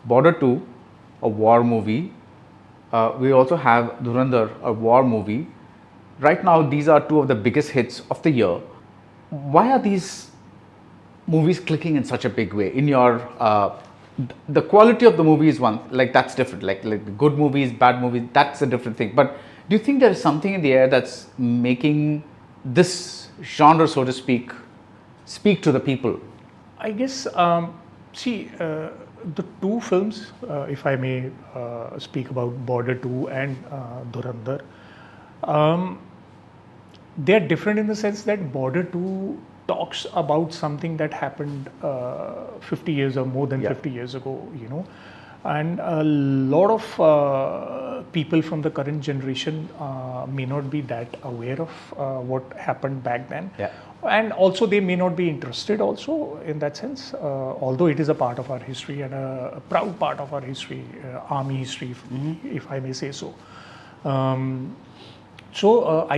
Border 2, a war movie. We also have Dhurandhar, a war movie. Right now, these are two of the biggest hits of the year. Why are these movies clicking in such a big way? In your the quality of the movie is one, like that's different. Like good movies, bad movies, that's a different thing. But do you think there is something in the air that's making this genre, so to speak to the people? I guess, the two films, if I may speak about Border 2 and Dhurandhar, they are different in the sense that Border 2 talks about something that happened 50 years or more than 50 years ago, and a lot of people from the current generation may not be that aware of what happened back then. And also they may not be interested also in that sense, although it is a part of our history and a proud part of our history, army history, if I may say so. I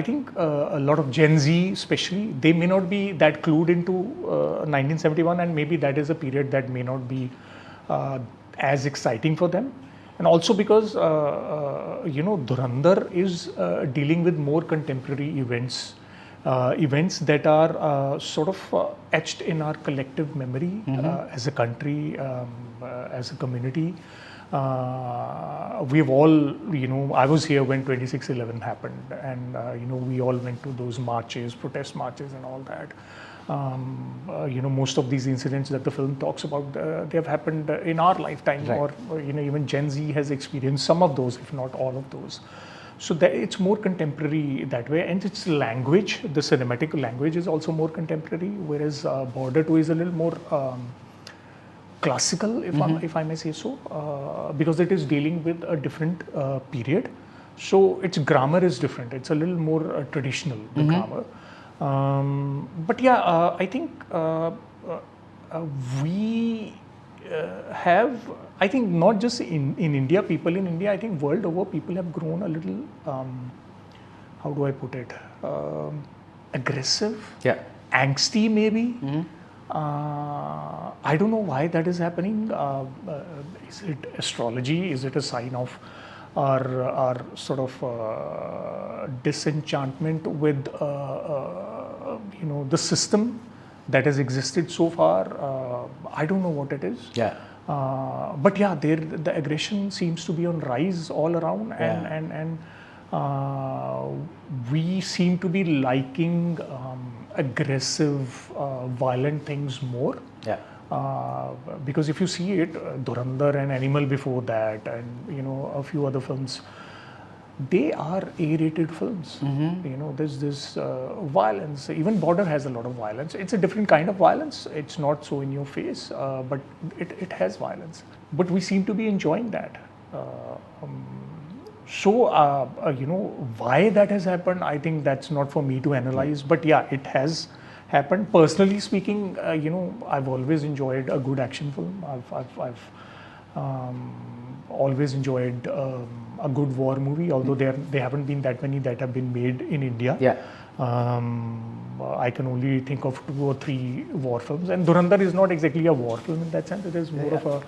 think a lot of Gen Z especially, they may not be that clued into 1971, and maybe that is a period that may not be as exciting for them. And also because, Dhurandhar is dealing with more contemporary events. Events that are sort of etched in our collective memory as a country, as a community. We've all, I was here when 26/11 happened, and we all went to those marches, protest marches, and all that. Most of these incidents that the film talks about, they have happened in our lifetime, or even Gen Z has experienced some of those, if not all of those. So that it's more contemporary that way, and its language, the cinematic language, is also more contemporary, whereas Border 2 is a little more classical, if I may say so, because it is dealing with a different period. So its grammar is different. It's a little more traditional, the grammar. But yeah, I think we have, I think not just in India, people in India, I think world over, people have grown a little, how do I put it, aggressive, angsty maybe. I don't know why that is happening. Is it astrology? Is it a sign of our sort of disenchantment with the system that has existed so far? I don't know what it is. But yeah, the aggression seems to be on rise all around, and we seem to be liking aggressive, violent things more. Because if you see it, Dhurandhar and Animal before that, and a few other films, they are A-rated films. There's this violence. Even Border has a lot of violence. It's a different kind of violence. It's not so in your face, but it has violence. But we seem to be enjoying that. Why that has happened, I think that's not for me to analyze. But yeah, it has happened. Personally speaking, I've always enjoyed a good action film. I've always enjoyed a good war movie, although there haven't been that many that have been made in India. I can only think of 2 or 3 war films, and Dhurandhar is not exactly a war film in that sense. It is more of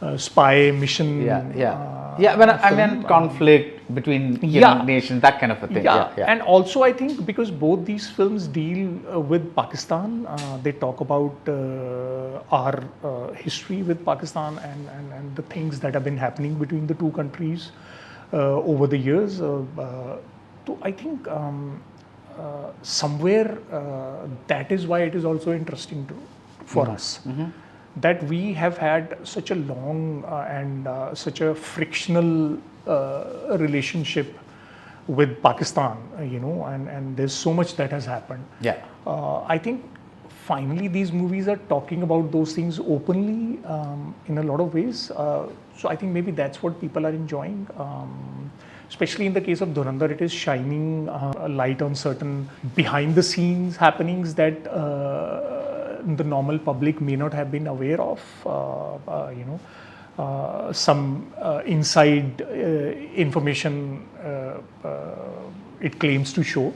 a spy mission. When I meant conflict between nations, that kind of a thing. And also I think because both these films deal with Pakistan, they talk about our history with Pakistan and the things that have been happening between the two countries over the years. So I think somewhere that is why it is also interesting for us. That we have had such a long and such a frictional relationship with Pakistan, and there's so much that has happened. I think finally these movies are talking about those things openly in a lot of ways. So I think maybe that's what people are enjoying. Especially in the case of Dhurandhar, it is shining a light on certain behind the scenes happenings that the normal public may not have been aware of. Some inside information it claims to show.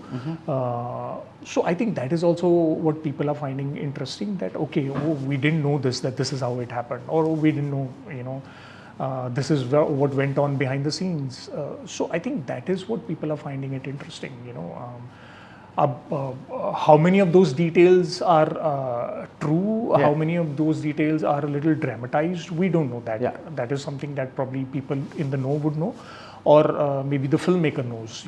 So I think that is also what people are finding interesting, that okay, we didn't know that this is how it happened, or we didn't know, This is what went on behind the scenes. So I think that is what people are finding it interesting. How many of those details are true? Yeah. How many of those details are a little dramatized? We don't know that. Yeah. That is something that probably people in the know would know, or maybe the filmmaker knows.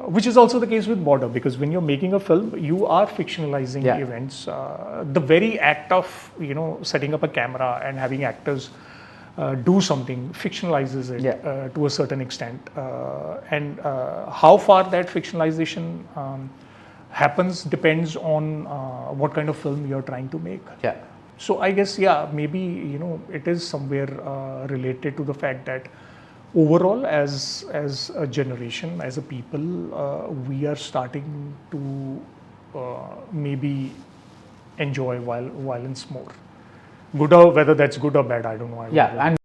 Which is also the case with Border, because when you're making a film, you are fictionalizing Yeah. events. The very act of setting up a camera and having actors do something fictionalizes it Yeah. to a certain extent, and how far that fictionalization happens depends on what kind of film you're trying to make. Yeah. So I guess maybe it is somewhere related to the fact that overall, as a generation, as a people, we are starting to maybe enjoy violence more. Good or whether that's good or bad, I don't know. Yeah, and